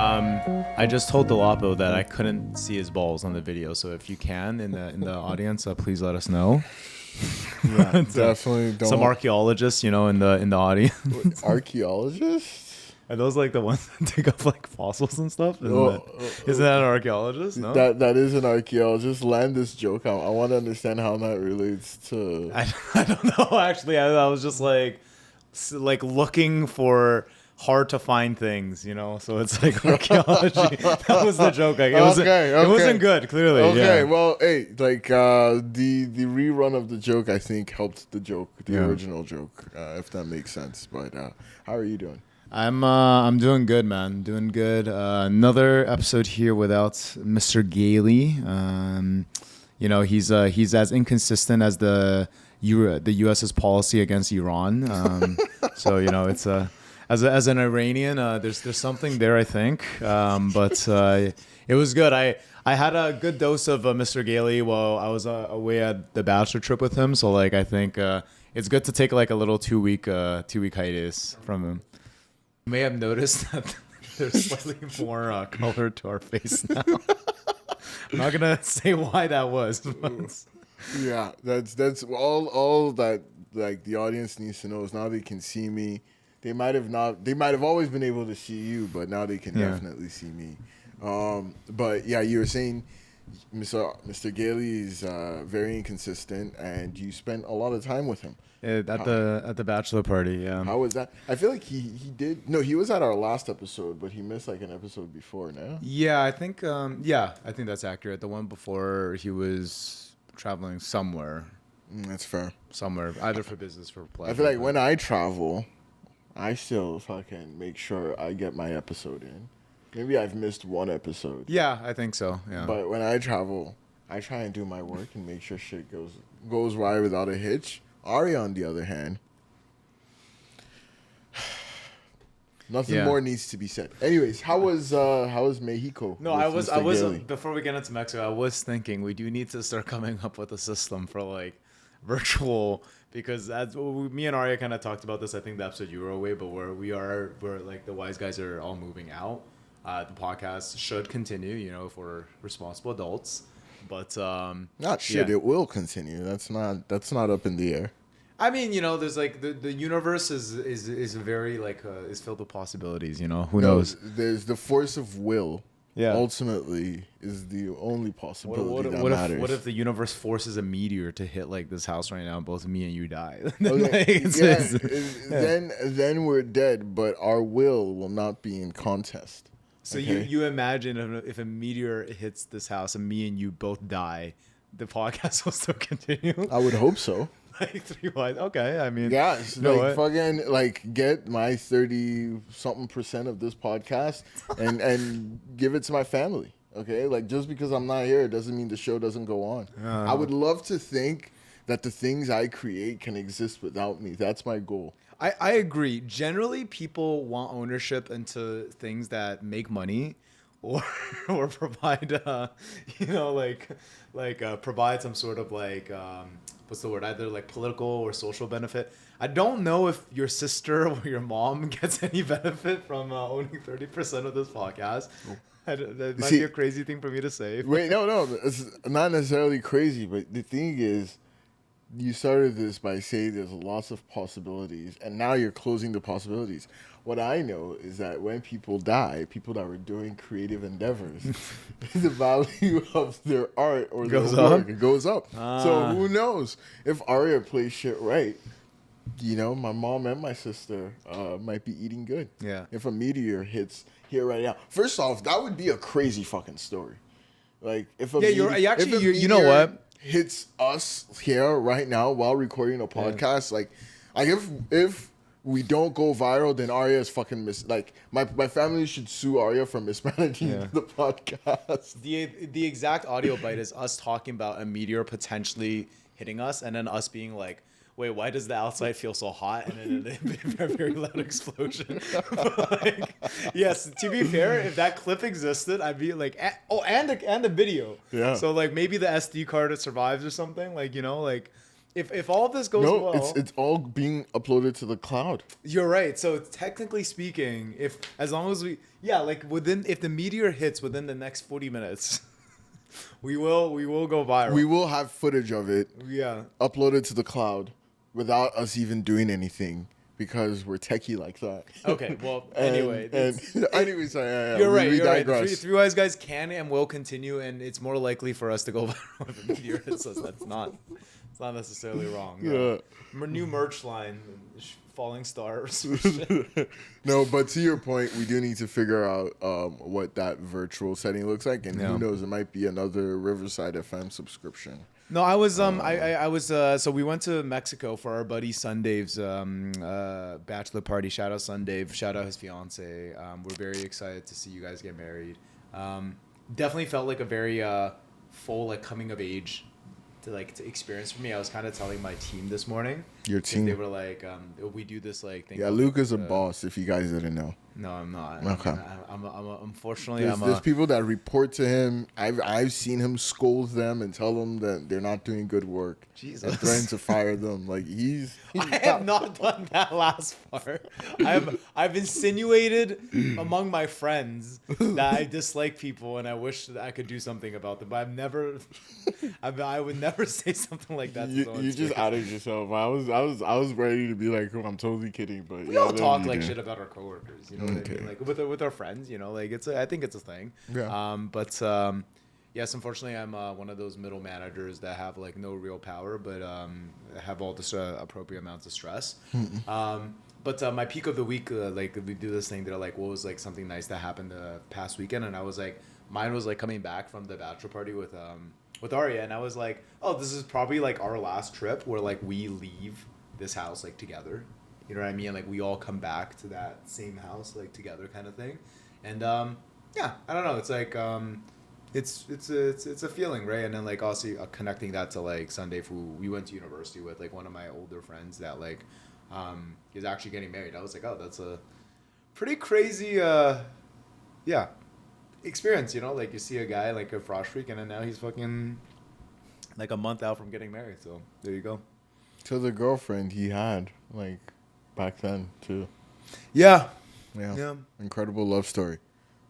I just told Delapo that I couldn't see his balls on the video, so if you can in the audience, please let us know. Yeah, definitely don't. Some archaeologists, in the audience. Archaeologists? Are those like the ones that dig up like fossils and stuff? Isn't that an archaeologist? No, that is an archaeologist. Land this joke. I want to understand how that relates to. I don't know actually. I was just like looking for hard to find things, so it's like archaeology. That was the joke. Like, it wasn't good, clearly. Okay, yeah. well, hey, like the rerun of the joke, I think helped the joke, the original joke, if that makes sense. But how are you doing? I'm doing good, man. Doing good. Another episode here without Mr. Gailey. He's as inconsistent as the U.S.'s policy against Iran. So it's as an Iranian, there's something there, I think. But it was good. I had a good dose of Mr. Gailey while I was away at the Bachelor trip with him. So I think it's good to take like a little 2 week hiatus from him. You may have noticed that there's slightly more color to our face now. I'm not gonna say why that was. But. Yeah, that's all that like the audience needs to know is now they can see me. They might have always been able to see you, but now they can definitely see me. But yeah, you were saying Mr. Gailey is very inconsistent, and you spent a lot of time with him. At the bachelor party, yeah. How was that? I feel like he did. No, he was at our last episode, but he missed like an episode before. No. Yeah, I think. I think that's accurate. The one before he was traveling somewhere. That's fair. Somewhere, either for business or pleasure. I feel like when I travel, I still fucking make sure I get my episode in. Maybe I've missed one episode. Yeah, I think so. Yeah. But when I travel, I try and do my work and make sure shit goes right without a hitch. Ari, on the other hand, nothing more needs to be said. Anyways, how was Mexico? No, I was before we get into Mexico, I was thinking we do need to start coming up with a system for like virtual, because me and Arya kind of talked about this. I think the episode you were away, but we're like the wise guys are all moving out. The podcast should continue, if we're responsible adults. But it will continue. That's not up in the air. I mean, there's like the universe is very like is filled with possibilities. Who knows? There's the force of will. Yeah. Ultimately, is the only possibility that matters. What if the universe forces a meteor to hit like this house right now, and both me and you die? Then we're dead, but our will not be in contest. So you imagine if a meteor hits this house and me and you both die, the podcast will still continue? I would hope so. Like 3 wise. Okay, I mean, yeah, fucking get my 30-something% of this podcast and give it to my family. Okay, like just because I'm not here doesn't mean the show doesn't go on. I would love to think that the things I create can exist without me. That's my goal. I agree. Generally, people want ownership into things that make money, or provide provide some sort of like what's the word? Either like political or social benefit. I don't know if your sister or your mom gets any benefit from owning 30% of this podcast. That might be a crazy thing for me to say. Wait, no, it's not necessarily crazy, but the thing is, you started this by saying there's lots of possibilities, and now you're closing the possibilities. What I know is that when people die, people that were doing creative endeavors, the value of their art or their work goes up. So who knows? If Arya plays shit right, my mom and my sister might be eating good. Yeah. If a meteor hits here right now. First off, that would be a crazy fucking story. Like if a you know what? Hits us here right now while recording a podcast, like if we don't go viral, then Arya is fucking my family should sue Arya for mismanaging the podcast. The exact audio bite is us talking about a meteor potentially hitting us, and then us being like, wait, why does the outside feel so hot? And then a very loud explosion. Yes, to be fair, if that clip existed, I'd be like, and the video. Yeah. So like maybe the SD card survives or something. if all of this goes No, well, it's all being uploaded to the cloud. you're right. So technically speaking, if as long as we like within if the meteor hits within the next 40 minutes, we will go viral. We will have footage of it Yeah. uploaded to the cloud without us even doing anything because we're techie like that. Okay. Well, And, anyway, anyway, sorry, yeah, you're right. We You're right. The digress. three wise guys can and will continue, and it's more likely for us to go viral with the meteor hits us. It's not necessarily wrong. Yeah. New merch line, falling stars. No, but to your point, we do need to figure out what that virtual setting looks like, and who knows, it might be another Riverside FM subscription. No, I was I was so we went to Mexico for our buddy Sundave's bachelor party. Shout out Sundave, shout out his fiance. We're very excited to see you guys get married. Definitely felt like a very full like coming of age to experience for me. I was kind of telling my team this morning. Your team? They were like, we do this like thing. Yeah, Luke is a boss. If you guys didn't know. No, I'm not. Okay. I'm unfortunately There's people that report to him. I've seen him scold them and tell them that they're not doing good work. Jesus. And threaten to fire them. Like he's I have not done that last part. I've insinuated among my friends that I dislike people and I wish that I could do something about them, but I would never say something like that. You just outed yourself. I was ready to be like, oh, I'm totally kidding, but we all talk like shit about our coworkers, you know what I mean? Like with our friends, you know, like I think it's a thing. Yeah. Yes, unfortunately, I'm one of those middle managers that have like no real power, but have all this appropriate amounts of stress. But my peak of the week, like we do this thing that like, what was like something nice that happened the past weekend, and I was like, mine was like coming back from the bachelor party with Arya, and I was like, oh, this is probably like our last trip where like we leave this house like together. You know what I mean? Like we all come back to that same house like together kind of thing. And yeah, I don't know. It's like it's a feeling, right? And then like also connecting that to like Sunday, who we went to university with, like one of my older friends that like is actually getting married. I was like, oh, that's a pretty crazy experience, you know? Like you see a guy like a frosh freak, and then now he's fucking like a month out from getting married. So there you go. To the girlfriend he had like back then too. Yeah. Incredible love story.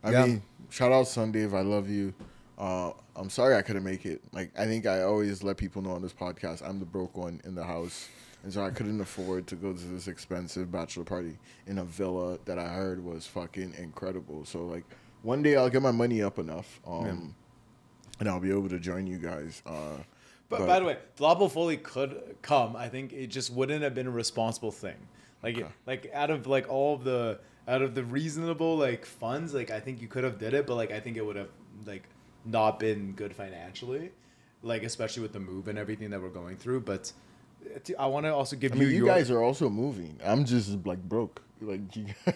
I mean, shout out Sundave. I love you. I'm sorry I couldn't make it. Like I think I always let people know on this podcast I'm the broke one in the house, and so I couldn't afford to go to this expensive bachelor party in a villa that I heard was fucking incredible. So like one day I'll get my money up enough, and I'll be able to join you guys. But by the way, Floppo Foley could come. I think it just wouldn't have been a responsible thing. Like out of the reasonable like funds, like I think you could have did it, but like I think it would have like not been good financially, like especially with the move and everything that we're going through. But I want to also give you guys are also moving. I'm just like broke. Like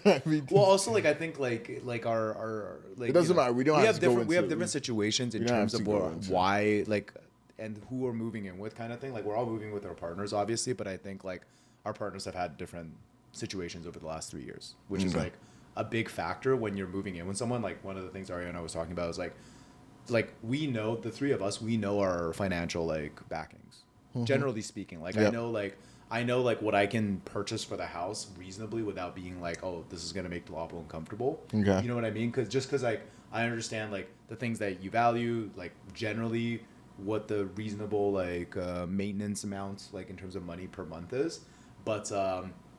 I mean, well, also like I think like our like it doesn't matter. We have different situations in terms of why like and who we're moving in with kind of thing. Like we're all moving with our partners, obviously, but I think like our partners have had different situations over the last 3 years, which is like a big factor when you're moving in with someone. Like one of the things Ariana was talking about is like we know, the three of us, we know our financial like backings, generally speaking. Like I know like what I can purchase for the house reasonably without being like, oh, this is gonna make Delapo uncomfortable. Okay. You know what I mean? Because like I understand like the things that you value, like generally what the reasonable like maintenance amounts like in terms of money per month is, but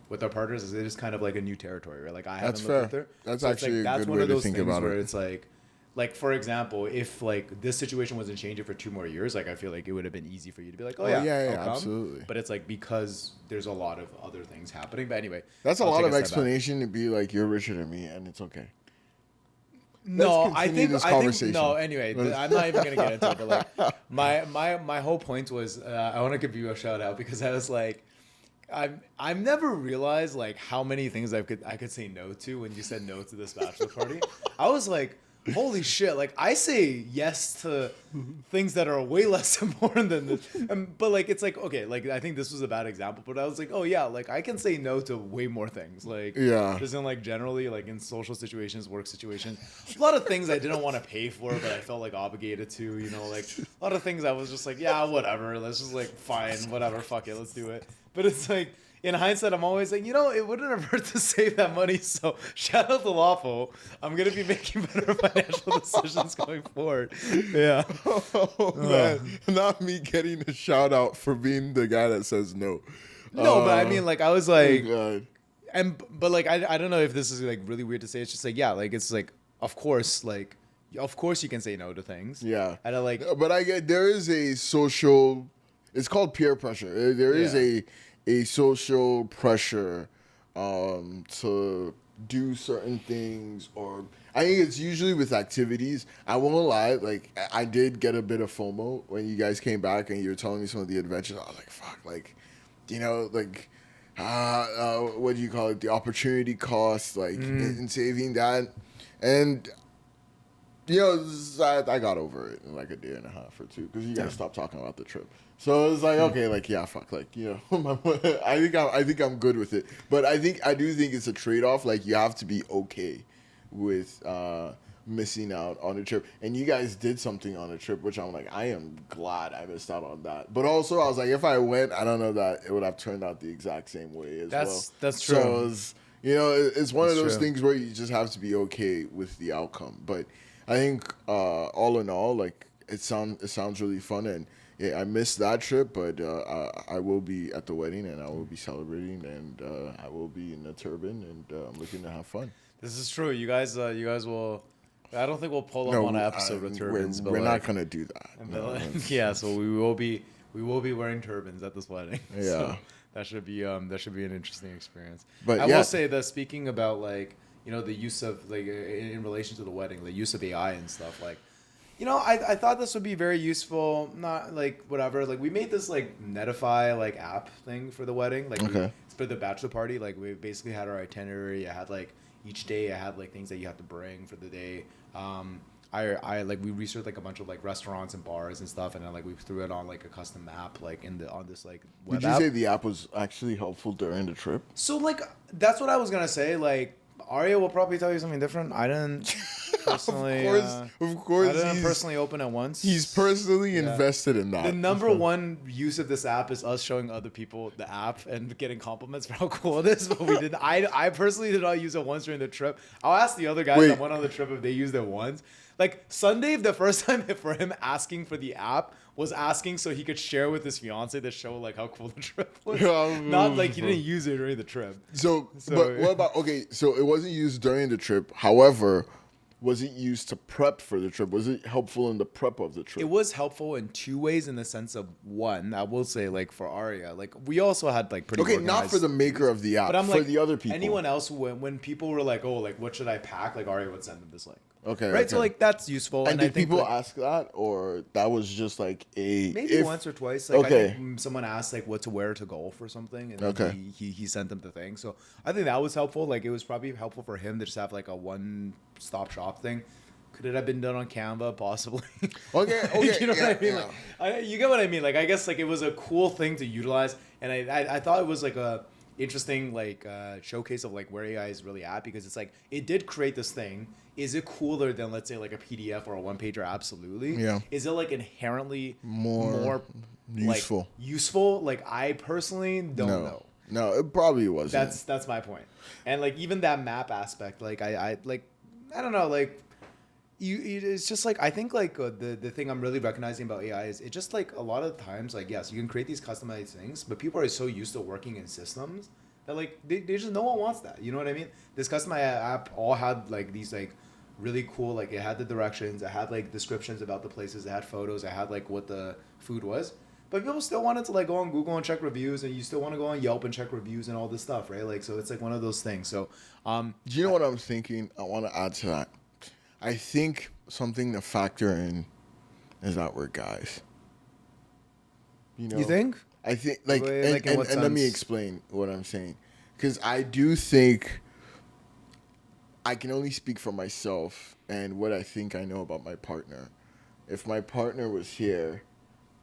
with our partners it is kind of like a new territory, right? Like I haven't looked at there. That's so actually like, a good way to think about it. It's like for example, if like this situation wasn't changing for 2 more years, like I feel like it would have been easy for you to be like, oh yeah, absolutely. But it's like because there's a lot of other things happening. But anyway, that's a lot of explanation to be like you're richer than me, and it's okay. No, I think no. Anyway, I'm not even gonna get into it. But like my whole point was, I want to give you a shout out because I was like, I've never realized like how many things I could say no to when you said no to this bachelor party. I was like, holy shit, like I say yes to things that are way less important than this. But like it's like, okay, like I think this was a bad example, but I was like, oh yeah, like I can say no to way more things. Like Yeah. just in like generally like in social situations, work situations. A lot of things I didn't want to pay for, but I felt like obligated to, you know, like a lot of things I was just like, yeah, whatever. Let's just like fine, whatever, fuck it, let's do it. But it's like in hindsight, I'm always like, you know, it wouldn't have hurt to save that money. So shout out to Lawful. I'm gonna be making better financial decisions going forward. Yeah. Oh man, not me getting a shout out for being the guy that says no. No, but I mean, like, I was like, oh God. but like, I don't know if this is like really weird to say. It's just like, yeah, like, it's like, of course you can say no to things. Yeah. And I like, But I get there is a social. It's called peer pressure. There is Yeah. a social pressure to do certain things, or I think it's usually with activities. I won't lie, like I did get a bit of FOMO when you guys came back and you were telling me some of the adventures. I was like, fuck, like, you know, like what do you call it? The opportunity cost, like in saving that, and you know, I got over it in like a day and a half or two because you guys stopped talking about the trip. So it was like, okay, like yeah, fuck, like you know, I think I'm good with it. But I do think it's a trade off. Like you have to be okay with missing out on a trip. And you guys did something on a trip, which I'm like, I am glad I missed out on that. But also, I was like, if I went, I don't know that it would have turned out the exact same way as well. That's true. So it was, you know, it's one of those true. things where you just have to be okay with the outcome. But I think all in all, like it sounds really fun, and yeah, I missed that trip, but I will be at the wedding and I will be celebrating, and I will be in a turban, and I'm looking to have fun. this is true. You guys will. I don't think we'll pull up on an episode with turbans, but we're like, not gonna do that. No, yeah. So we will be wearing turbans at this wedding. Yeah. So that should be an interesting experience. But I yeah. will say that speaking about like, you know, the use of like in relation to the wedding, the use of AI and stuff, like, you know, I thought this would be very useful. Not like whatever. Like we made this like Netify like app thing for the wedding. Like Okay. for the bachelor party, like we basically had our itinerary. I had like each day I had like things that you have to bring for the day. I like we researched like a bunch of like restaurants and bars and stuff, and then like we threw it on like a custom map like on this like web Did you app. say the app was actually helpful during the trip? So like that's what I was gonna say. Like Arya will probably tell you something different. I didn't personally. Of course, I didn't personally open it once. He's personally invested in that. The number one use of this app is us showing other people the app and getting compliments for how cool it is. But we didn't. I personally did not use it once during the trip. I'll ask the other guys that went on the trip if they used it once. Like Sunday, the first time for him asking for the app was asking so he could share with his fiance to show like how cool the trip was. Not like he didn't use it during the trip. So but what about so it wasn't used during the trip. However, was it used to prep for the trip? Was it helpful in the prep of the trip? It was helpful in two ways. In the sense of one, I will say like for Arya, like we also had like pretty not for the maker of the app, but I'm for like the other people. Anyone else when people were like, oh, like what should I pack? Like Arya would send them this link. Okay. Right. Okay. So like that's useful. And I did think, people like, ask that, or that was just like a maybe once or twice? Like Okay. I think someone asked like what to wear to golf or something, and Okay. then he sent them the thing. So I think that was helpful. Like it was probably helpful for him to just have like a one-stop shop thing. Could it have been done on Canva? Possibly. Okay. You know what I mean? Yeah. Like, you get what I mean? Like, I guess like it was a cool thing to utilize, and I thought it was like a interesting like showcase of like where AI is really at, because it's like it did create this thing. Is it cooler than, let's say, like a PDF or a one pager? Absolutely. Yeah. Is it like inherently More useful? Like, useful? Like I personally don't know. No, it probably wasn't. That's my point. And like even that map aspect, like I don't know, like it's just like I think like the thing I'm really recognizing about AI is it just like a lot of times, like yes, you can create these customized things, but people are so used to working in systems that like they just, no one wants that. You know what I mean? This customized app all had like these like really cool, like it had the directions, it had like descriptions about the places, it had photos, it had like what the food was. But people still wanted to like go on Google and check reviews, and you still want to go on Yelp and check reviews and all this stuff, right? Like so it's like one of those things. So do you know what I'm thinking? I want to add to that. I think something to factor in is that we're guys. You know, you think? I think Like, in what and let me sense? explain what I'm saying, because I do think I can only speak for myself and what I think I know about my partner. If my partner was here,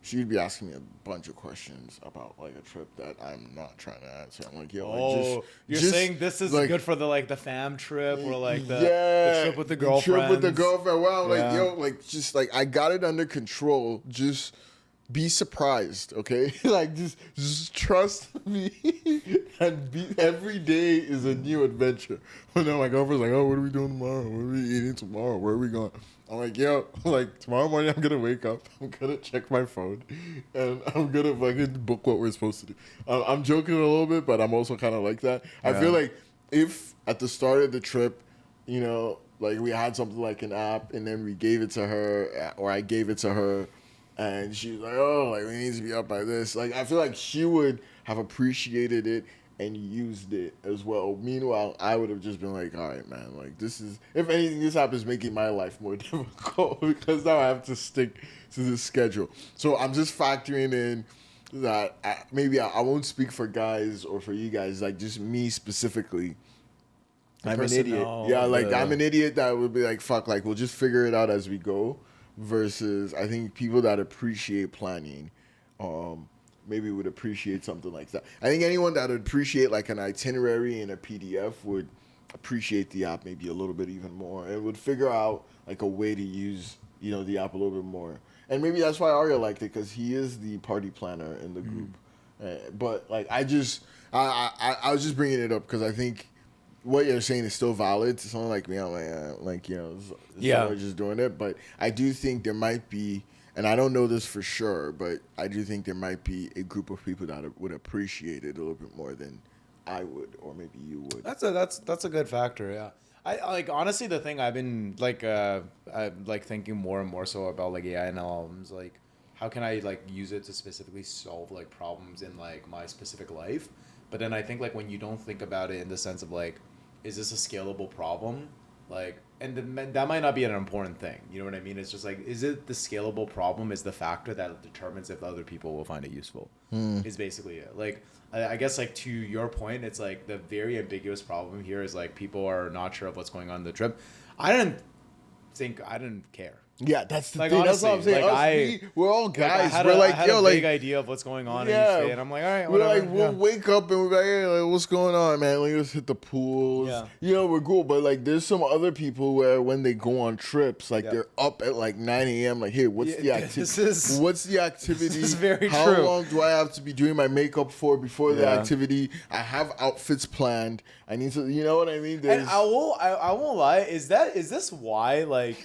she'd be asking me a bunch of questions about like a trip that I'm not trying to answer. I'm like, yo, like, you're just saying this is like, good for the fam trip or like the trip with the the trip with the girlfriends. girlfriend. Wow, like Yeah. yo, like just like I got it under control. Just be surprised, okay? Like just trust me, and every day is a new adventure. When then my girlfriend's like, oh, what are we doing tomorrow? What are we eating tomorrow? Where are we going? I'm like, yo, like tomorrow morning I'm gonna wake up, I'm gonna check my phone, and I'm gonna fucking book what we're supposed to do. I'm joking a little bit, but I'm also kind of like that. I feel like if at the start of the trip, you know, like we had something like an app, and then we gave it to her, or I gave it to her, and she's like, oh, like we need to be up by this. Like I feel like she would have appreciated it and used it as well. Meanwhile, I would have just been like, all right, man, like this is, if anything, this app is making my life more difficult because now I have to stick to this schedule. So I'm just factoring in that maybe I won't speak for guys or for you guys, like just me specifically. I'm an idiot. Yeah, like I'm an idiot that would be like, fuck, like we'll just figure it out as we go. Versus, I think people that appreciate planning, maybe would appreciate something like that. I think anyone that would appreciate like an itinerary in a PDF would appreciate the app maybe a little bit even more. It would figure out like a way to use, you know, the app a little bit more. And maybe that's why Arya liked it, because he is the party planner in the group. But like I was just bringing it up because I think what you're saying is still valid to someone like me. I'm like you know, someone just doing it. But I do think there might be, and I don't know this for sure, but I do think there might be a group of people that would appreciate it a little bit more than I would, or maybe you would. That's a good factor. Yeah. I like honestly the thing I've been like I'm like thinking more and more so about like AI and LLMs, like how can I like use it to specifically solve like problems in like my specific life. But then I think like when you don't think about it in the sense of like, is this a scalable problem? Like, and that might not be an important thing. You know what I mean? It's just like, is it the scalable problem is the factor that determines if other people will find it useful, is basically it. Like, I guess like to your point, it's like the very ambiguous problem here is like people are not sure of what's going on in the trip. I didn't care. Yeah, that's the Like, thing. honestly, That's what I'm saying. We're all guys. I We're like, had yo, a like big idea of what's going on in each day, and I'm like, all right, we're whatever. like, we'll wake up and we're like, hey, like, what's going on, man? Like, let's hit the pools. Yeah. You know, we're cool. But like, there's some other people where when they go on trips, like they're up at like 9 a.m. Like, hey, what's the activity? What's the activity? This is very How true. long do I have to be doing my makeup for before the activity? I have outfits planned. I need to, you know what I mean? And I won't lie. Is this why like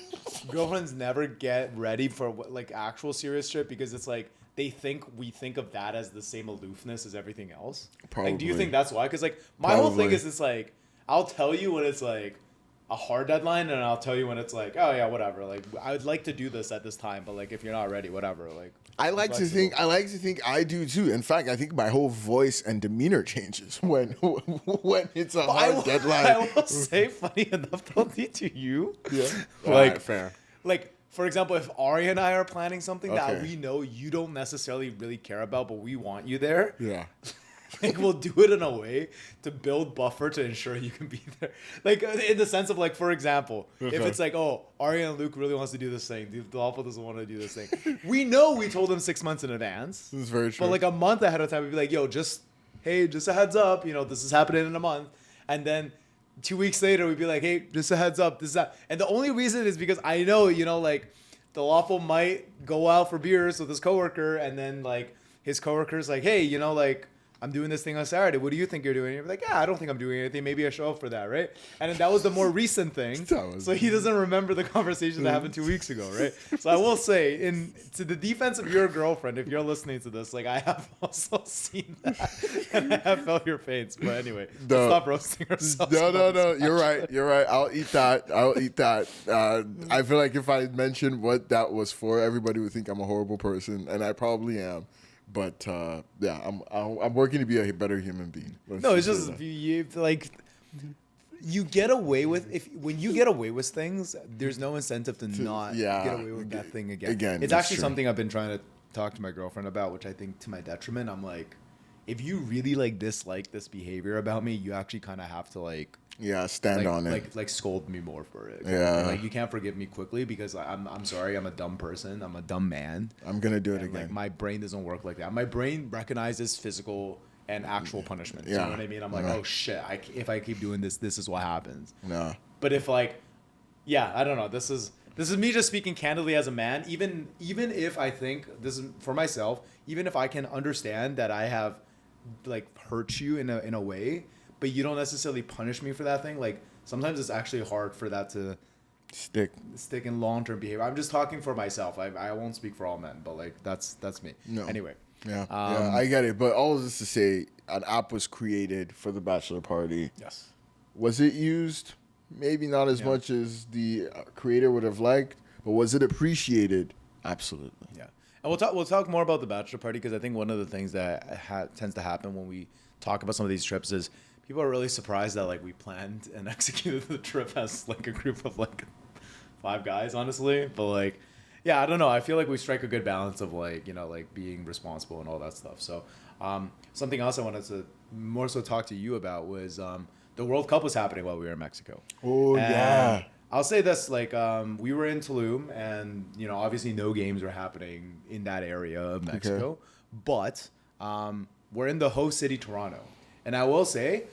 girlfriends never get ready for like actual serious trip, because it's like we think of that as the same aloofness as everything else? Probably. Like, do you think that's why? Because like my whole thing is it's like I'll tell you when it's like a hard deadline, and I'll tell you when it's like, oh yeah, whatever. Like I would like to do this at this time, but like if you're not ready, whatever. Like I like to think I do too. In fact, I think my whole voice and demeanor changes when it's a hard deadline. I will say, funny enough, though, to you, Like fair. Like, for example, if Ari and I are planning something that we know you don't necessarily really care about, but we want you there, like we'll do it in a way to build buffer to ensure you can be there. Like in the sense of like, for example, if it's like, oh, Ari and Luke really wants to do this thing, Dolphin doesn't want to do this thing. We know we told them 6 months in advance. This is very true. But like a month ahead of time, we'd be like, yo, just a heads up, you know, this is happening in a month. And then 2 weeks later, we'd be like, hey, just a heads up, this is that. And the only reason is because I know, you know, like the lawful might go out for beers with his coworker, and then like his coworker's like, hey, you know, like I'm doing this thing on Saturday. What do you think you're doing? And you're like, yeah, I don't think I'm doing anything. Maybe I show up for that, right? And then that was the more recent thing. So he doesn't remember the conversation that happened 2 weeks ago, right? So I will say, to the defense of your girlfriend, if you're listening to this, like I have also seen that, and I have felt your pains. But anyway, stop roasting ourselves. No. You're right. I'll eat that. I feel like if I mentioned what that was for, everybody would think I'm a horrible person, and I probably am. But yeah, I'm working to be a better human being. No, it's just you get away with when you get away with things, there's no incentive to not get away with that thing again. It's actually something I've been trying to talk to my girlfriend about, which I think to my detriment. I'm like, if you really like dislike this behavior about me, you actually kind of have to like Yeah, stand on it. Like scold me more for it. Yeah. Like you can't forgive me quickly because I'm sorry, I'm a dumb person. I'm a dumb man. I'm gonna do it And again. like my brain doesn't work like that. My brain recognizes physical and actual punishment. Yeah. You know what I mean? I'm like, oh shit, if I keep doing this, this is what happens. No. But if like, yeah, I don't know. This is me just speaking candidly as a man. Even if I think this is for myself, even if I can understand that I have like hurt you in a way, but you don't necessarily punish me for that thing. Like sometimes it's actually hard for that to Stick. in long-term behavior. I'm just talking for myself. I won't speak for all men, but like that's me. No. Anyway. Yeah. Yeah, I get it. But all of this to say, an app was created for the bachelor party. Yes. Was it used? Maybe not as much as the creator would have liked, but was it appreciated? Absolutely. Yeah. And we'll talk more about the bachelor party because I think one of the things that tends to happen when we talk about some of these trips is people are really surprised that like we planned and executed the trip as like a group of like 5 guys, honestly. But like, yeah, I don't know. I feel like we strike a good balance of like, you know, like being responsible and all that stuff. So something else I wanted to more so talk to you about was the World Cup was happening while we were in Mexico. Oh, And yeah. I'll say this, like, we were in Tulum, and, you know, obviously no games were happening in that area of Mexico. But we're in the host city, Toronto. And I will say,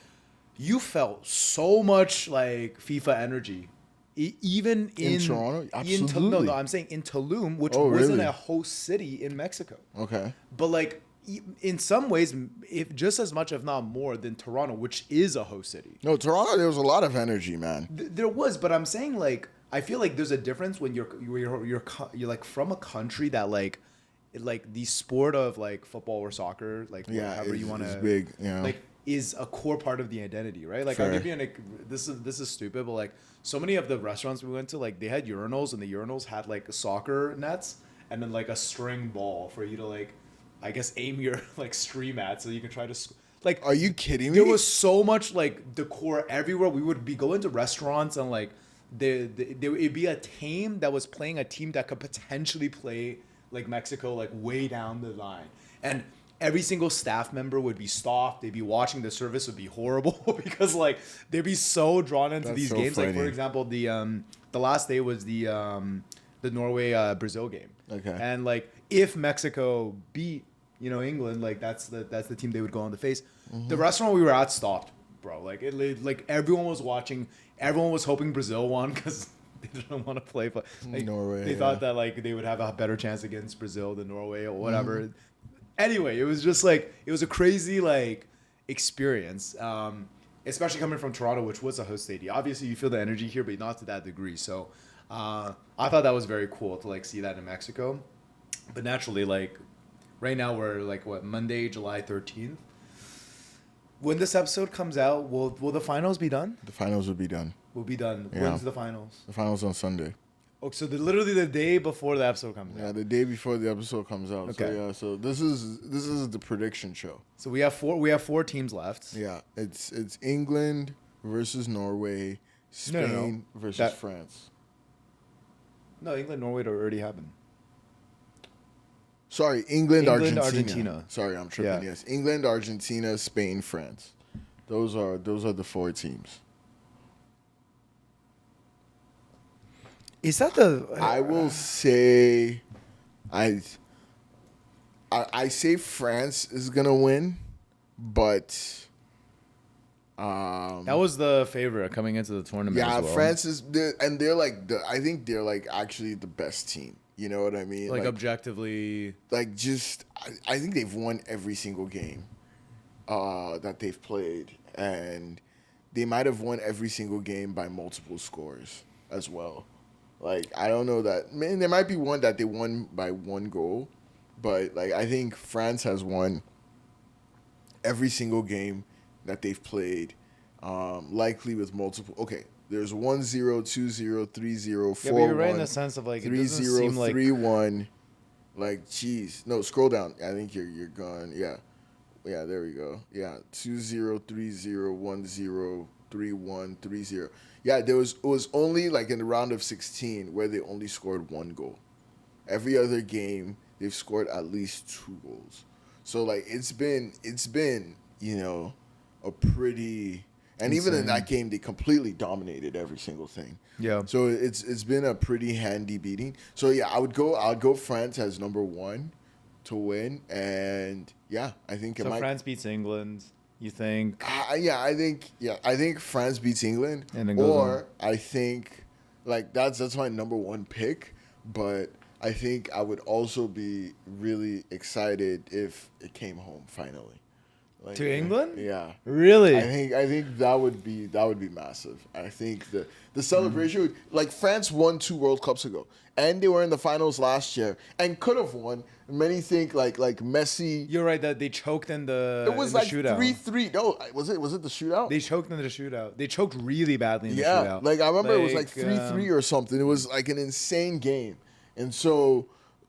you felt so much, like, FIFA energy. Even in Toronto? Absolutely. No, I'm saying in Tulum, which Oh, wasn't really? a host city in Mexico. Okay. But, like, in some ways, if just as much, if not more, than Toronto, which is a host city. No, Toronto, there was a lot of energy, man. There was, but I'm saying like I feel like there's a difference when you're like from a country that like the sport of like football or soccer, like whatever you want to big, yeah. like is a core part of the identity, right? Like I'll give you this is stupid, but like so many of the restaurants we went to, like they had urinals and the urinals had like soccer nets and then like a string ball for you to like I guess aim your like stream at so you can try to like. Are you kidding me? There was so much like decor everywhere. We would be going to restaurants and like there it'd be a team that was playing a team that could potentially play like Mexico like way down the line, and every single staff member would be stopped. They'd be watching the service would be horrible because like they'd be so drawn into these so games. funny. Like for example, the last day was the Norway Brazil game. Okay. And like if Mexico beat England, like that's the team they would go on to face. Mm-hmm. The restaurant we were at stopped, bro. Like like everyone was watching. Everyone was hoping Brazil won because they didn't want to play. But like, Norway, they thought that like they would have a better chance against Brazil than Norway or whatever. Mm-hmm. Anyway, it was just like it was a crazy like experience, especially coming from Toronto, which was a host stadium. Obviously, you feel the energy here, but not to that degree. So I thought that was very cool to like see that in Mexico. But naturally, like right now we're like Monday, July 13th. When this episode comes out, will the finals be done? The finals will be done. Will be done. Yeah. When's the finals? The finals on Sunday. Oh, so literally the day before the episode comes out. Yeah, the day before the episode comes out. Okay. So yeah, so this is the prediction show. So we have four teams left. Yeah, it's England versus Norway, Spain versus France. No, England, Norway already happened. Sorry, England, Argentina. Sorry, I'm tripping. Yeah. Yes, England, Argentina, Spain, France. Those are the 4 teams. Is that the? I will say, I say France is gonna win, but that was the favorite coming into the tournament. Yeah, as well. France is, they're like I think they're like actually the best team. You know what I mean? Like objectively. Like just, I think they've won every single game that they've played, and they might have won every single game by multiple scores as well. Like, I don't know that. Man, there might be one that they won by 1 goal, but like I think France has won every single game that they've played, likely with multiple. Okay. There's 1-0, 2-0, 3-0, 4-1. Yeah, but you're right in the sense of like 3-0, 3-1. Like, geez. No, scroll down. I think you're gone. Yeah. Yeah, there we go. Yeah. 2-0, 3-0, 1-0, 3-1, 3-0. Yeah, it was only like in the round of 16 where they only scored 1 goal. Every other game they've scored at least 2 goals. So like it's been, a pretty And even in Insane. that game, they completely dominated every single thing. Yeah. So it's been a pretty handy beating. So yeah, I'd go France as number one to win, and yeah, I think it So might. France beats England. You think? I think France beats England, And then goes on. or I think like that's my number one pick. But I think I would also be really excited if it came home finally. Like, To England? Yeah. Really? I think that would be massive. I think the celebration would, like France won 2 World Cups ago, and they were in the finals last year and could have won. Many think like Messi. You're right that they choked in the It was in the like shootout. 3-3. No, was it the shootout? They choked in the shootout. They choked really badly in the Yeah, shootout. like I remember it was like Like, 3-3 or something. It was like an insane game, and so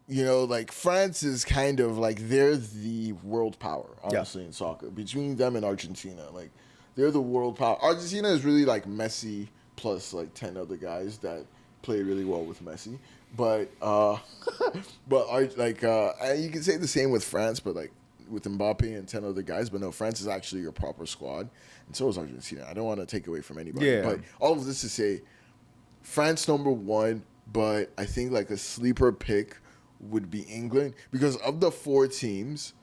like France is kind of like they're the world power, honestly, in soccer. Between them and Argentina, like they're the world power. Argentina is really like Messi plus like 10 other guys that play really well with Messi, but and you can say the same with France, but like with Mbappe and 10 other guys, but no, France is actually your proper squad, and so is Argentina. I don't want to take away from anybody, Yeah. but all of this to say, France number one, but I think like a sleeper pick would be England because of the 4 teams,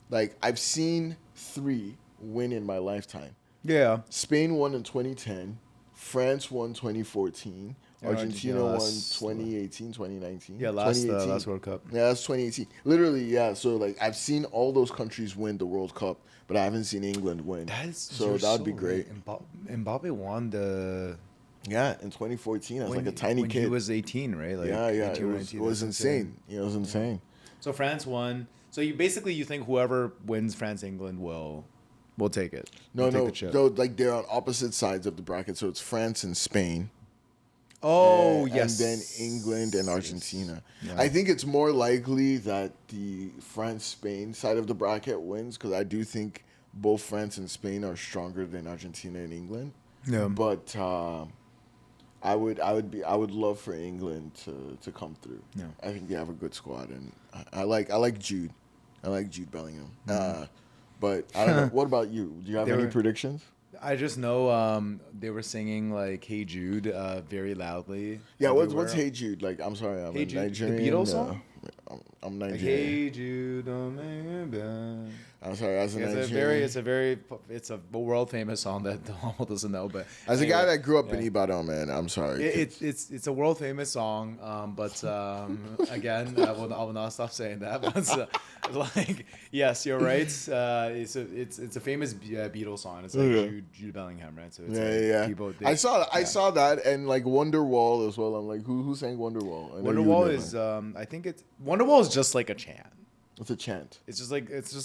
like I've seen 3 win in my lifetime. yeah. Spain won in 2010, France won 2014, Yeah, Argentina won last- 2018, 2019. Yeah, last 2018. last World Cup. Yeah, that's 2018. Literally, yeah. So like I've seen all those countries win the World Cup, but I haven't seen England win. So that would be great. Mbappe won the Yeah, in 2014, I was when, like a tiny when kid. he was 18, right? Like yeah, 18 it or was, 19, it was that's insane. It was insane. So France won. So you think whoever wins France England will take it. No, Will take the chip. no, like they're on opposite sides of the bracket, so it's France and Spain. Oh and, yes. and then England and Argentina. Yeah. I think it's more likely that the France-Spain side of the bracket wins because I do think both France and Spain are stronger than Argentina and England. Yeah. But I would love for England to come through. Yeah. I think they have a good squad, and I like Jude. I like Jude Bellingham. But I don't know. What about you? Do you have any predictions? I just know they were singing like "Hey Jude" very loudly. Yeah, what's everywhere. Hey Jude? Like, I'm sorry, I'm Hey a Jude, the Nigerian. Beatles song? I'm Like, Nigerian. "Hey Jude, don't make it bad." I'm sorry, as a It's Nigerian. it's a world famous song that Donald doesn't know. But As a anyway, guy that grew up yeah. in Ibadan, man, I'm sorry. It's a world famous song, but again, I will not stop saying that. But like, yes, you're right. It's a famous Beatles song. It's like Jude Bellingham, right? So it's yeah. People, I saw that and like Wonderwall as well. I'm like, who sang Wonderwall? I know you would Wonderwall know is that. I think it's Wonderwall is just like a chant. It's a chant. It's just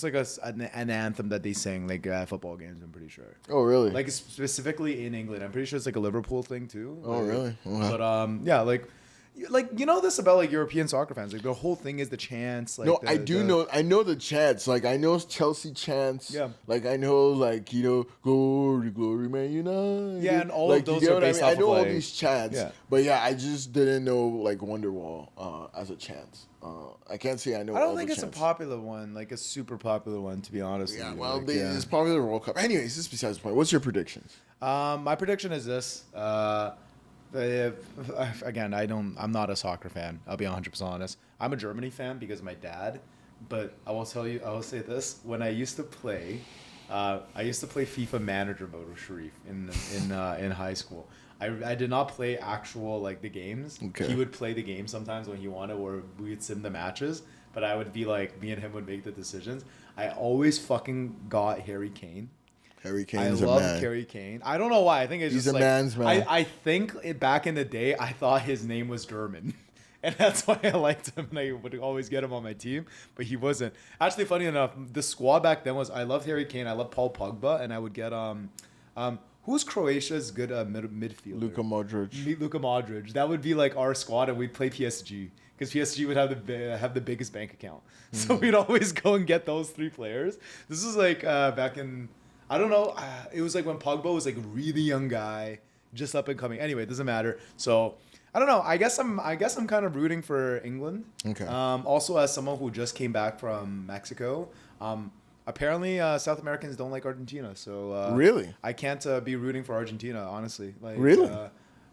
like an anthem that they sing like at football games. I'm pretty sure. Oh, really? Like specifically in England, I'm pretty sure it's like a Liverpool thing too. Oh, Like, really? Wow. But yeah, like you know this about like European soccer fans. Like the whole thing is the chants. Like No, the, I do know. I know the chants. Like I know Chelsea chants. Yeah. Like I know, like glory, glory, man United. Yeah, and all like, of those you get are what based I mean? off I know of, all like- these chants. Yeah. But yeah, I just didn't know like Wonderwall as a chant. I can't say I know. I don't all think the it's chants. a popular one, like a super popular one, to be honest. Yeah, with you. well, Like, it's probably the World Cup. Anyways, this is besides the point. What's your predictions? My prediction is this. Again, I'm not a soccer fan. I'll be 100% honest. I'm a Germany fan because of my dad. But I will say this. When I used to play FIFA Manager mode with Sharif in high school. I did not play actual like the games. Okay. He would play the game sometimes when he wanted, or we would sim the matches. But I would be like, me and him would make the decisions. I always fucking got Harry Kane. Harry Kane's I a love man. Harry Kane. I don't know why. I think it's He's just a like man's man. I think back in the day, I thought his name was German. And that's why I liked him, and I would always get him on my team, but he wasn't. Actually, funny enough, the squad back then was I loved Harry Kane, I loved Paul Pogba, and I would get who's Croatia's good midfielder? Luka Modric. Luka Modric. That would be like our squad, and we'd play PSG because PSG would have the biggest bank account. So we'd always go and get those 3 players. This was like back in, I don't know, it was like when Pogba was like a really young guy, just up and coming. Anyway, it doesn't matter. So I don't know. I guess I'm kind of rooting for England. Okay. Also, as someone who just came back from Mexico, Apparently, South Americans don't like Argentina, so Really? I can't be rooting for Argentina. Honestly, Really?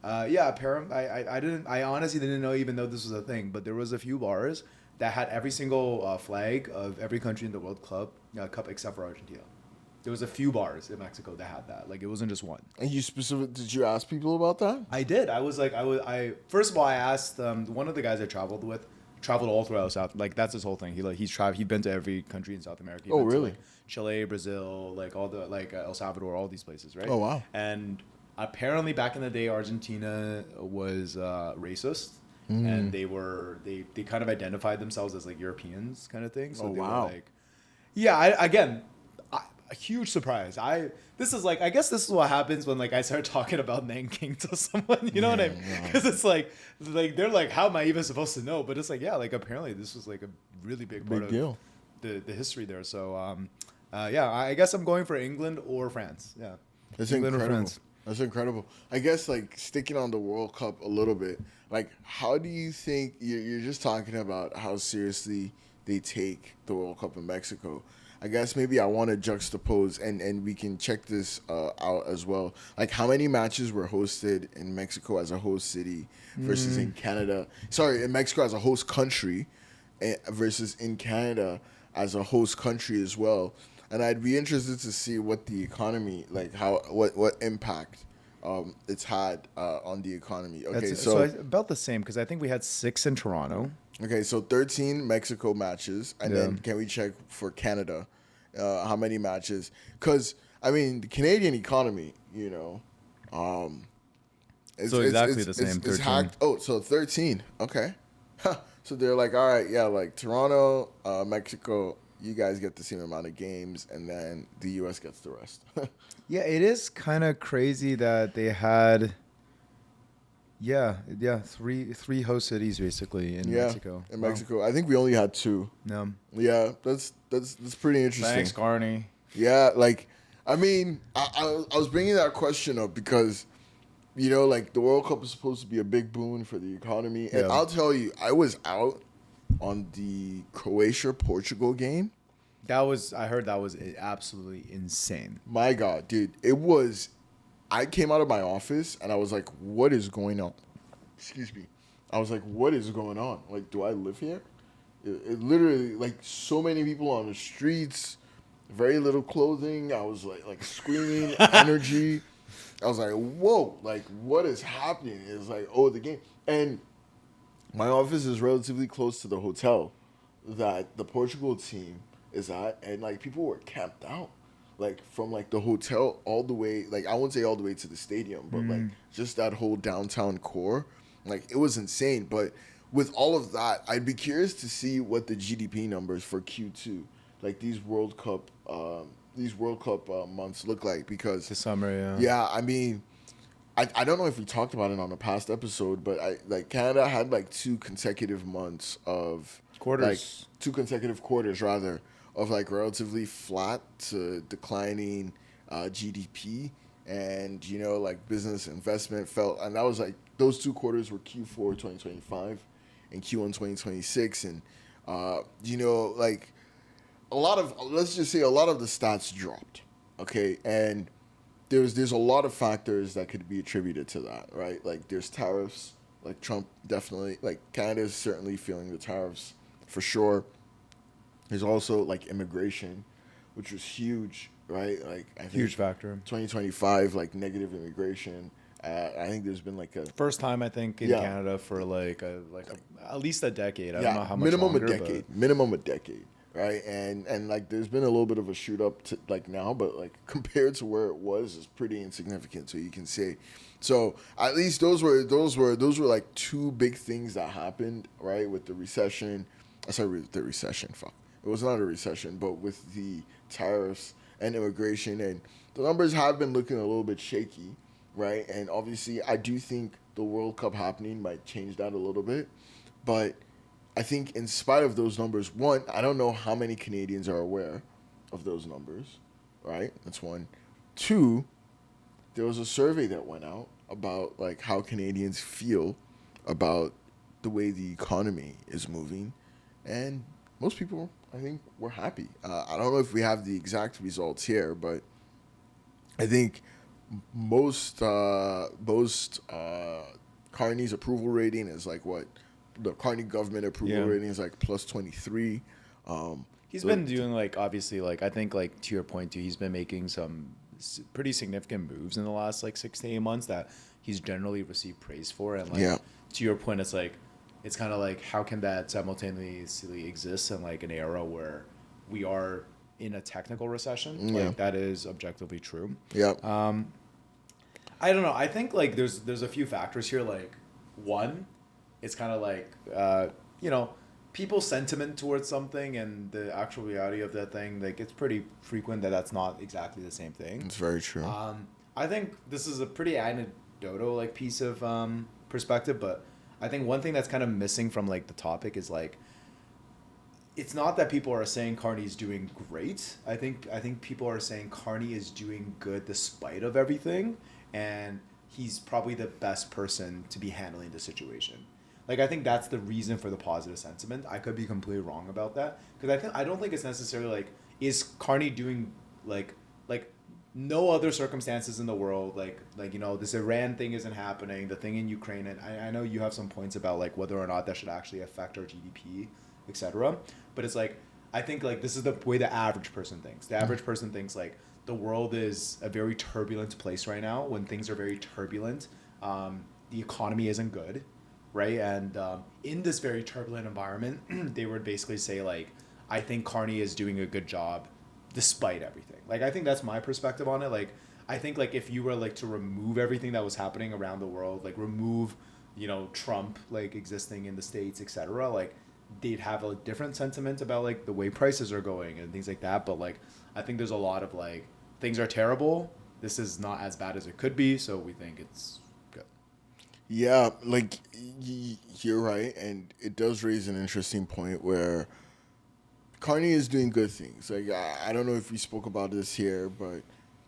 yeah. Apparently, I didn't. I honestly didn't know even though this was a thing, but there was a few bars that had every single flag of every country in the World Cup except for Argentina. There was a few bars in Mexico that had that. Like it wasn't just one. And did you ask people about that? I did. I was like, I first of all, I asked one of the guys I traveled with, traveled all throughout South. Like that's his whole thing. He'd been to every country in South America. He'd Oh, been to, really? like Chile, Brazil, like all the El Salvador, all these places, right? Oh, wow. And apparently, back in the day, Argentina was racist, Hmm. and they kind of identified themselves as like Europeans, kind of thing. So Oh, they wow. were like, yeah. A huge surprise. This is like I guess this is what happens when like I start talking about Nanking to someone. You know what I mean? Yeah. Because it's like they're like, how am I even supposed to know? But it's like yeah, like apparently this was like a really big part Big of deal. the history there. So yeah, I guess I'm going for England or France. Yeah, That's England or incredible. France. That's incredible. I guess like sticking on the World Cup a little bit, like how do you think you're just talking about how seriously they take the World Cup in Mexico? I guess maybe I want to juxtapose and we can check this out as well. Like how many matches were hosted in Mexico as a host city versus in Canada? Sorry, in Mexico as a host country versus in Canada as a host country as well. And I'd be interested to see what the economy, like what impact it's had on the economy. Okay, About the same because I think we had 6 in Toronto. okay, so 13 Mexico matches, and then can we check for Canada how many matches? Because I mean, the Canadian economy, So exactly the same, It's 13. hacked. Oh, so 13. Okay. Huh. So they're like, all right, yeah, like Toronto, Mexico, you guys get the same amount of games, and then the U.S. gets the rest. Yeah, it is kind of crazy that they had. Yeah, three host cities basically in Yeah, Mexico. in Wow. Mexico. I think we only had 2. No. Yeah, that's pretty interesting. Thanks, Carney. Yeah, like, I mean, I was bringing that question up because, like the World Cup is supposed to be a big boon for the economy. And Yeah. I'll tell you, I was out on the Croatia-Portugal game. I heard that was absolutely insane. My God, dude, I came out of my office and I was like, what is going on? Excuse me. I was like, what is going on? Like, do I live here? It literally, like, so many people on the streets, very little clothing. I was like screaming, energy. I was like, whoa, like, what is happening? It's like, oh, the game. And my office is relatively close to the hotel that the Portugal team is at. And, like, people were camped out. Like, from, like, the hotel all the way, like, I won't say all the way to the stadium, but, like, just that whole downtown core. Like, it was insane. But with all of that, I'd be curious to see what the GDP numbers for Q2, like, these World Cup months look like. Because This summer, yeah. yeah, I mean, I don't know if we talked about it on a past episode, but Canada had like 2 consecutive months of Quarters. like 2 consecutive quarters rather of like relatively flat to declining GDP, and like business investment felt, and that was like those 2 quarters were Q4 2025 and Q1 2026, and like let's just say a lot of the stats dropped, okay, and there's a lot of factors that could be attributed to that, right? Like there's tariffs, like Trump definitely, like Canada is certainly feeling the tariffs for sure. There's also like immigration, which was huge, right? Like I think Huge factor. 2025, like negative immigration. I think there's been like a First time I think in Yeah. Canada for at least a decade. I don't know how much minimum longer, a decade, minimum a decade, right? And like there's been a little bit of a shoot up to like now, but like compared to where it was, it's pretty insignificant. So you can say, so at least those were like 2 big things that happened, right? With the recession, the recession, fuck. It was not a recession, but with the tariffs and immigration, and the numbers have been looking a little bit shaky, right? And obviously, I do think the World Cup happening might change that a little bit. But I think in spite of those numbers, one, I don't know how many Canadians are aware of those numbers, right? That's one. 2, there was a survey that went out about like how Canadians feel about the way the economy is moving, and most people, I think, were happy. I don't know if we have the exact results here, but I think most Carney's approval rating is like what the Carney government approval Yeah. rating is like plus 23. He's The, been doing like obviously like I think like to your point too. He's been making some pretty significant moves in the last like 6 to 8 months that he's generally received praise for. And like yeah, to your point, it's kind of like how can that simultaneously exist in like an era where we are in a technical recession? yeah, Like that is objectively true. yeah, I don't know. I think like there's a few factors here. Like one, it's kind of like you know people's sentiment towards something and the actual reality of that thing. Like it's pretty frequent that that's not exactly the same thing. it's very true. I think this is a pretty anecdotal like piece of perspective, but I think one thing that's kind of missing from like the topic is like it's not that people are saying Carney's doing great. I think people are saying Carney is doing good despite of everything, and he's probably the best person to be handling the situation. Like I think that's the reason for the positive sentiment. I could be completely wrong about that because I don't think it's necessarily like is Carney doing like no other circumstances in the world like this Iran thing isn't happening, the thing in Ukraine, and I know you have some points about like whether or not that should actually affect our GDP, etc. But it's like I think like this is the way the average person thinks. The average person thinks like the world is a very turbulent place right now. When things are very turbulent, the economy isn't good, right? And in this very turbulent environment, they would basically say like, I think Carney is doing a good job despite everything. Like I think that's my perspective on it. Like I think like if you were like to remove everything that was happening around the world, like remove, Trump like existing in the States, etc. Like they'd have a different sentiment about like the way prices are going and things like that. But like I think there's a lot of like things are terrible. This is not as bad as it could be, so we think it's good. Yeah, like you're right, and it does raise an interesting point where Carney is doing good things. Like I don't know if we spoke about this here, but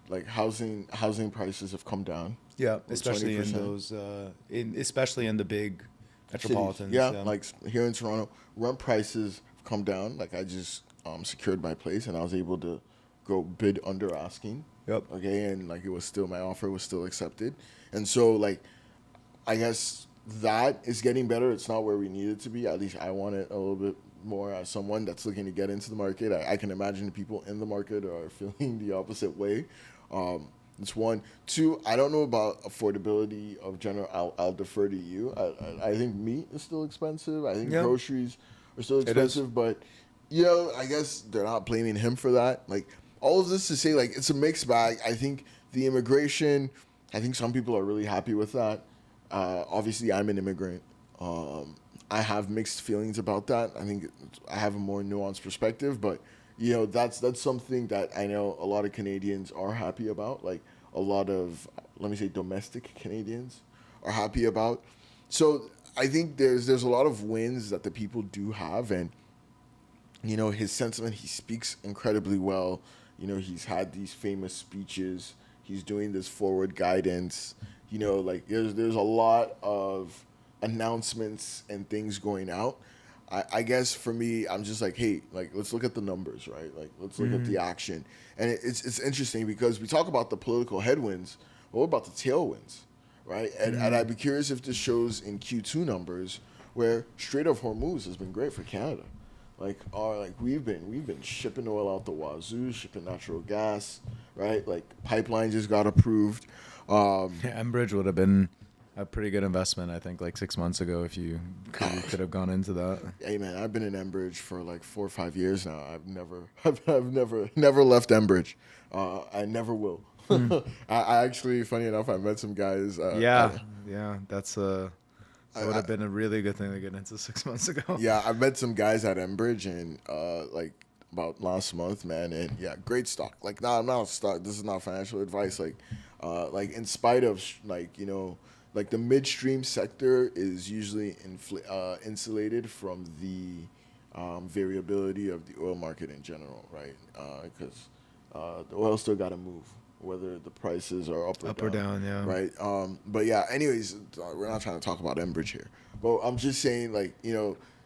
like housing prices have come down. Yeah, with especially in 20%. those, especially in the big Cities. metropolitans. Yeah, like here in Toronto, rent prices have come down. Like I just secured my place and I was able to go bid under asking. Yep. Okay, and like it was still my offer was still accepted, and so like I guess that is getting better. It's not where we need it to be. At least I want it a little bit more as someone that's looking to get into the market. I can imagine the people in the market are feeling the opposite way. It's one. Two, I don't know about affordability of general. I'll defer to you. I think meat is still expensive. I think Yeah. groceries are still It is. expensive. But, I guess they're not blaming him for that. Like, all of this to say, like, it's a mixed bag. I think the immigration, I think some people are really happy with that. Obviously, I'm an immigrant. I have mixed feelings about that. I think I have a more nuanced perspective, but that's something that I know a lot of Canadians are happy about. Like a lot of, let me say, domestic Canadians are happy about. So I think there's a lot of wins that the people do have, and his sentiment. He speaks incredibly well. He's had these famous speeches. He's doing this forward guidance. Like there's a lot of announcements and things going out. I guess for me, I'm just like, hey, like let's look at the numbers, right? Like let's look at the action, and it's interesting because we talk about the political headwinds, but what about the tailwinds, right? And I'd be curious if this shows in Q2 numbers where Strait of Hormuz has been great for Canada. Like we've been shipping oil out the wazoo, shipping natural gas, right? Like pipeline just got approved. Yeah, Enbridge would have been a pretty good investment, I think, like 6 months ago if you could have gone into that. Hey man, I've been in Enbridge for like 4 or 5 years now. I've never left Enbridge. I never will. I actually, funny enough, I met some guys. Yeah, that's that would I- have been a really good thing to get into 6 months ago. Yeah, I met some guys at Enbridge and like about last month, man, and yeah, great stock. Like, nah, I'm not stock. This is not financial advice. Like in spite of like the midstream sector is usually insulated from the variability of the oil market in general, right? Because the oil still got to move, whether the prices are up Or down, yeah. right? But yeah, anyways, we're not trying to talk about Enbridge here. But I'm just saying, like,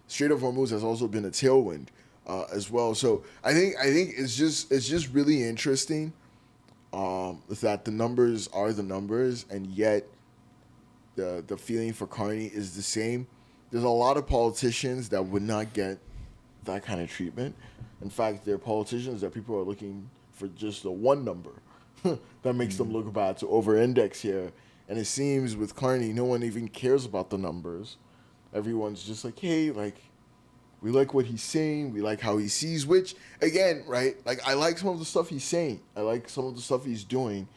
Strait of Hormuz has also been a tailwind. as well. So I think it's just really interesting that the numbers are the numbers, and yet the feeling for Carney is the same. There's a lot of politicians that would not get that kind of treatment. In fact, there are politicians that people are looking for just the one number that makes them look bad to over-index here. And it seems with Carney, no one even cares about the numbers. Everyone's just like, hey, like, we like what he's saying. We like how he sees, which, again, right, like, I like some of the stuff he's saying. I like some of the stuff he's doing.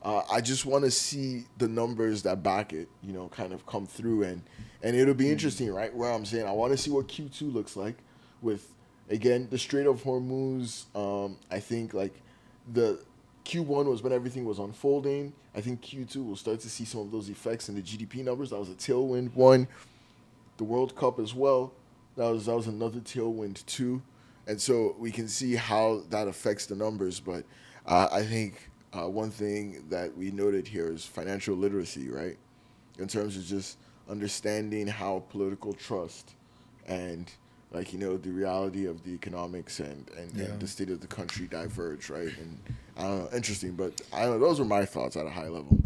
I just want to see the numbers that back it, kind of come through. And it'll be interesting, right, where I'm saying I want to see what Q2 looks like with, again, the Strait of Hormuz. I think, like, the Q1 was when everything was unfolding. I think Q2 will start to see some of those effects in the GDP numbers. That was a tailwind one. The World Cup as well. That was another tailwind too. And so we can see how that affects the numbers. But I think one thing that we noted here is financial literacy, right? In terms of just understanding how political trust and, like, the reality of the economics and the state of the country diverge, right? And I don't know, interesting, but I don't know, those are my thoughts at a high level.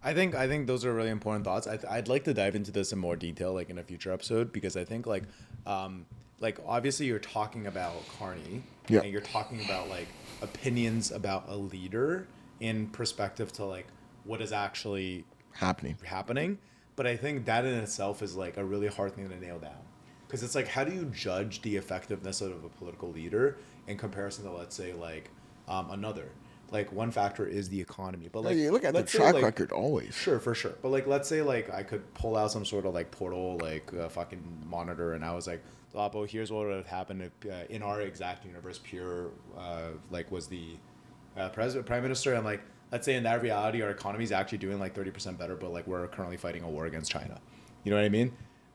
I think those are really important thoughts. I'd like to dive into this in more detail, like in a future episode, because I think like obviously you're talking about Carney, Yeah. and you're talking about like opinions about a leader in perspective to like what is actually Happening. But I think that in itself is like a really hard thing to nail down, because it's like, how do you judge the effectiveness of a political leader in comparison to, let's say, like another. Like, one factor is the economy, but like, You look at the let's say, track like, record always. Sure, for sure. But like, let's say like I could pull out some sort of like portal, like fucking monitor, and I was like, Lapo, here's what would have happened if in our exact universe, Pierre like was the prime minister, and like, let's say in that reality, our economy is actually doing like 30% better, but like we're currently fighting a war against China. You know what I mean?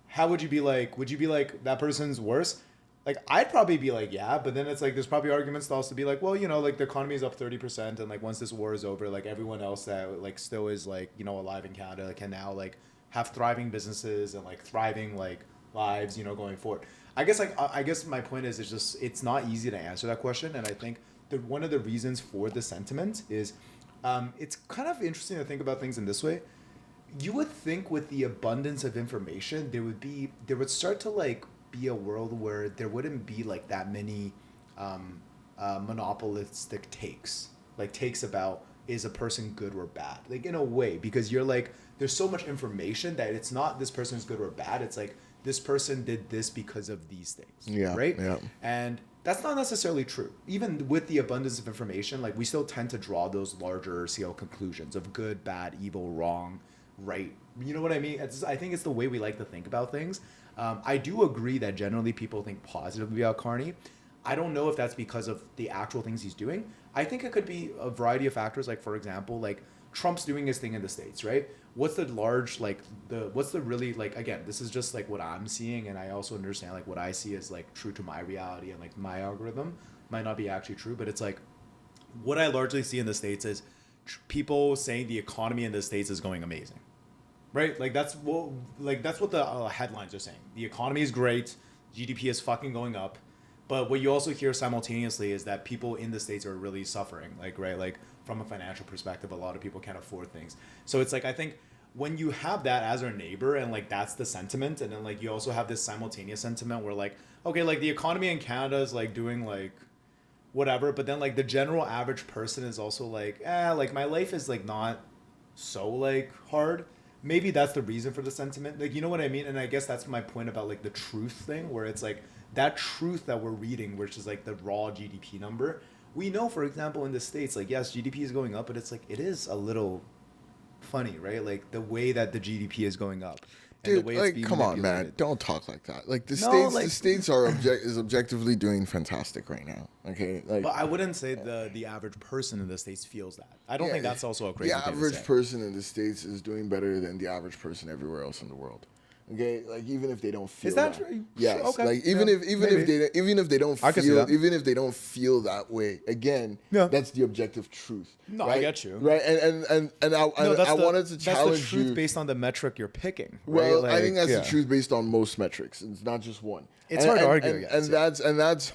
How would you be like? Would you be like, that person's worse? Like, I'd probably be like, yeah, but then it's like there's probably arguments to also be like, well, like the economy is up 30%, and like once this war is over, like everyone else that like still is like alive in Canada can now like have thriving businesses and like thriving like lives, going forward. I guess my point is, it's not easy to answer that question, and I think one of the reasons for the sentiment is it's kind of interesting to think about things in this way. You would think with the abundance of information, there would start to like be a world where there wouldn't be like that many monopolistic takes about, is a person good or bad, like, in a way, because you're like, there's so much information that it's not this person's good or bad, it's like this person did this because of these things. Yeah, right. yeah. And that's not necessarily true. Even with the abundance of information, like, we still tend to draw those larger scale conclusions of good, bad, evil, wrong, right. You know what I mean? I think it's the way we like to think about things. I do agree that generally people think positively about Carney. I don't know if that's because of the actual things he's doing. I think it could be a variety of factors. Like, for example, like Trump's doing his thing in the States, right? What's the really, like, again, this is just like what I'm seeing, and I also understand like what I see is like true to my reality, and like my algorithm might not be actually true, but it's like what I largely see in the States is people saying the economy in the States is going amazing. Right, like that's what the headlines are saying. The economy is great, GDP is fucking going up, but what you also hear simultaneously is that people in the States are really suffering. Like, right, like from a financial perspective, a lot of people can't afford things. So it's like, I think when you have that as our neighbor, and like that's the sentiment, and then like you also have this simultaneous sentiment where like, okay, like the economy in Canada is like doing like whatever, but then like the general average person is also like, like my life is like not so like hard. Maybe that's the reason for the sentiment, like, you know what I mean? And I guess that's my point about like the truth thing, where it's like that truth that we're reading, which is like the raw GDP number. We know, for example, in the States, like, yes, GDP is going up, but it's like, it is a little funny, right? Like the way that the GDP is going up, and Dude, the way it's like, being come on, man! manipulated. Don't talk like that. Like, the No, states, like- the states is objectively doing fantastic right now. Okay, like, But I wouldn't say the average person in the States feels that. I don't yeah, think that's also a crazy the thing to average say. person in the states is doing better than the average person everywhere else in the world. Okay, like even if they don't feel Is that true? yes, Okay. like even Yeah, if maybe. even if they don't I can see feel that. even if they don't feel that way, again, Yeah. that's the objective truth. No, I right? get you. Right, No, I wanted to that's the challenge truth you. based on the metric you're picking, right? Well, I think Like, that's the yeah. truth based on most metrics. It's not just one. It's hard to argue against, yeah. That's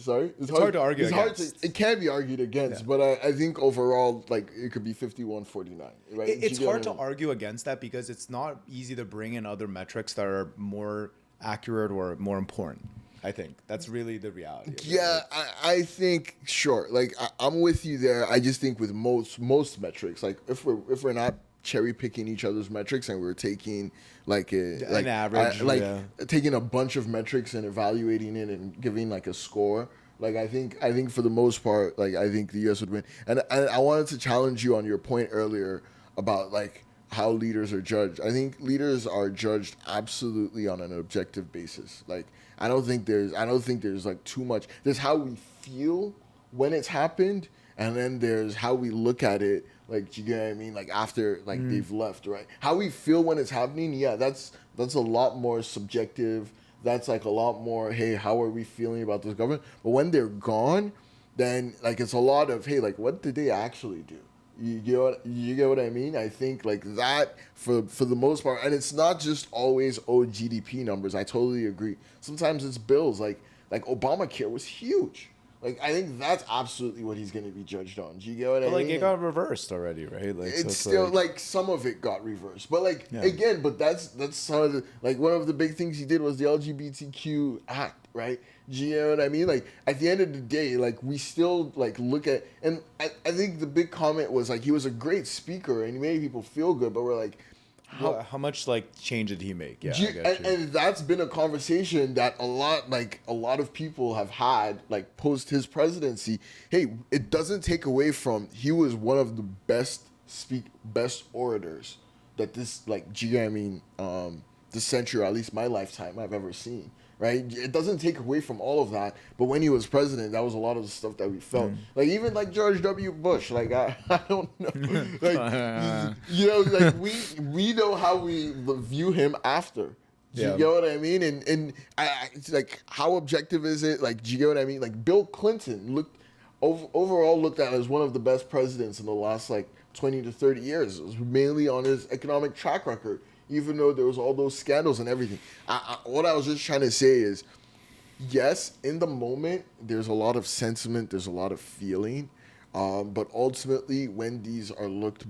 sorry. It's hard to argue It's hard to. against. It can be argued against, Yeah. but I think overall, like it could be 51-49, right? It's You get hard to what I mean? argue against that because it's not easy to bring in other metrics that are more accurate or more important. I think that's really the reality. Of it. Yeah, I think sure. Like I'm with you there. I just think with most metrics, like if we're not cherry picking each other's metrics and we're taking like An average, yeah. taking a bunch of metrics and evaluating it and giving like a score. Like I think for the most part, like I think the U.S. would win. And I wanted to challenge you on your point earlier about like how leaders are judged. I think leaders are judged absolutely on an objective basis. Like I don't think there's like too much. There's how we feel when it's happened, and then there's how we look at it. Like, you get what I mean? Like after like they've left, right? How we feel when it's happening, yeah, that's a lot more subjective. That's like a lot more, hey, how are we feeling about this government? But when they're gone, then like it's a lot of, hey, like what did they actually do? You get what I mean? I think like that for the most part, and it's not just always GDP numbers. I totally agree. Sometimes it's bills. Like Obamacare was huge. Like I think that's absolutely what he's going to be judged on. Do you get what I But like mean? it got reversed already, right? Like so It's still like some of it got reversed, but like Yeah. again, but that's some of the like one of the big things he did was the LGBTQ act, right? Do you know what I mean? Like at the end of the day, like we still like look at, and I think the big comment was like he was a great speaker and he made people feel good, but we're like, how much like change did he make? Yeah, do you- I get you. and that's been a conversation that a lot of people have had like post his presidency. Hey, it doesn't take away from he was one of the best orators that this like this century, or at least my lifetime, I've ever seen. Right, it doesn't take away from all of that, but when he was president, that was a lot of the stuff that we felt. Like even like George W. Bush, like I don't know, like you know, like we know how we view him after. Do Yeah. you get what I mean? And it's like how objective is it? Like, do you get what I mean? Like Bill Clinton overall looked at as one of the best presidents in the last like 20 to 30 years. It was mainly on his economic track record, even though there was all those scandals and everything. What I was just trying to say is, yes, in the moment, there's a lot of sentiment, there's a lot of feeling, but ultimately, when these are looked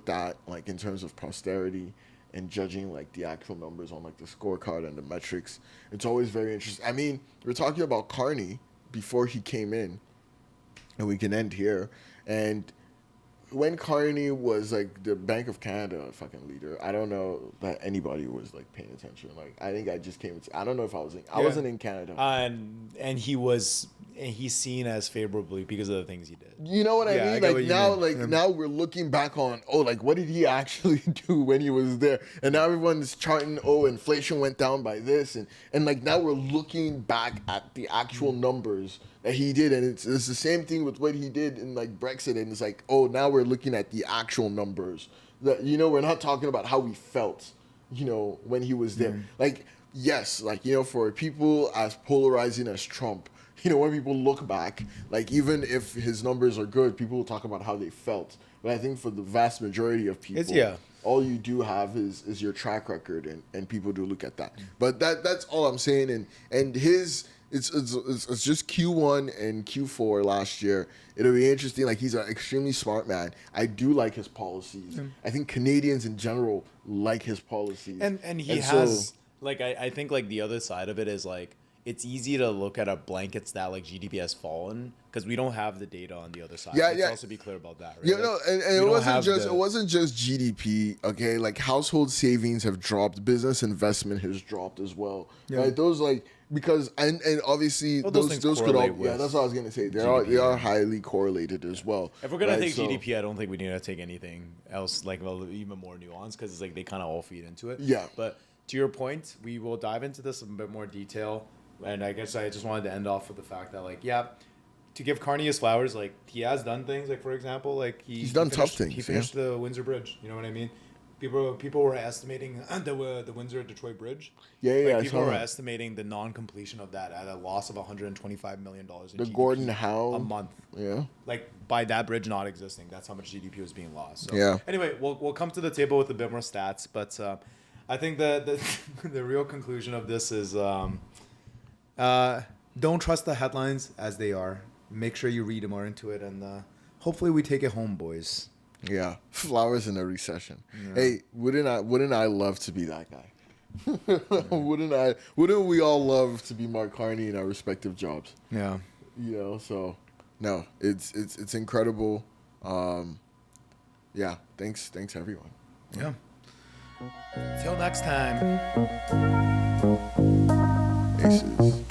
at, like in terms of posterity and judging like the actual numbers on like the scorecard and the metrics, it's always very interesting. I mean, we're talking about Carney before he came in, and we can end here. And when Carney was like the Bank of Canada fucking leader, I don't know that anybody was like paying attention. Like I think I just came. I don't know if I wasn't in Canada. And he's seen as favorably because of the things he did. You know what I Yeah, I mean? get Like what you now, mean. like Yeah. now we're looking back on, oh, like what did he actually do when he was there? And now everyone's charting, oh, inflation went down by this, and like now we're looking back at the actual numbers that he did, and it's the same thing with what he did in like Brexit, and it's like, oh, now we're looking at the actual numbers. That we're not talking about how we felt, when he was there. Like yes, like for people as polarizing as Trump. When people look back, like even if his numbers are good, people will talk about how they felt. But I think for the vast majority of people, all you do have is your track record, and people do look at that. But that's all I'm saying. And his it's just Q1 and Q4 last year. It'll be interesting. Like he's an extremely smart man. I do like his policies. I think Canadians in general like his policies. And he so- has like I think like the other side of it is like it's easy to look at a blanket stat like GDP has fallen because we don't have the data on the other side. Yeah, Let's yeah. also be clear about that, right? Yeah, Like, no, and we it don't wasn't have just the- it wasn't just GDP. Okay, like household savings have dropped, business investment has dropped as well. Yeah. Right, those like because and obviously Well, those those things could all correlate with that's what I was gonna say. They GDP, are yeah. highly correlated as well. If we're gonna right? take So- GDP, I don't think we need to take anything else like even more nuanced because it's like they kind of all feed into it. Yeah. But to your point, we will dive into this in a bit more detail, and I guess I just wanted to end off with the fact that like to give Carney his flowers, like he has done things like for example like He's done tough finished- things, He finished the Windsor Bridge. You know what I mean? People were estimating the Windsor-Detroit Bridge. Yeah, Like, I people saw were that. estimating the non-completion of that at a loss of $125 million in The GDP Gordon Howe. a month. Yeah. Like, by that bridge not existing, that's how much GDP was being lost. So Yeah. anyway, we'll come to the table with a bit more stats, but I think the the real conclusion of this is don't trust the headlines as they are. Make sure you read more into it, and hopefully we take it home, boys. Yeah. Flowers in a recession. Hey, wouldn't I love to be that guy? Wouldn't we all love to be Mark Carney in our respective jobs? Yeah. So no, it's incredible. Yeah, thanks everyone. Yeah. Till next time. Aces.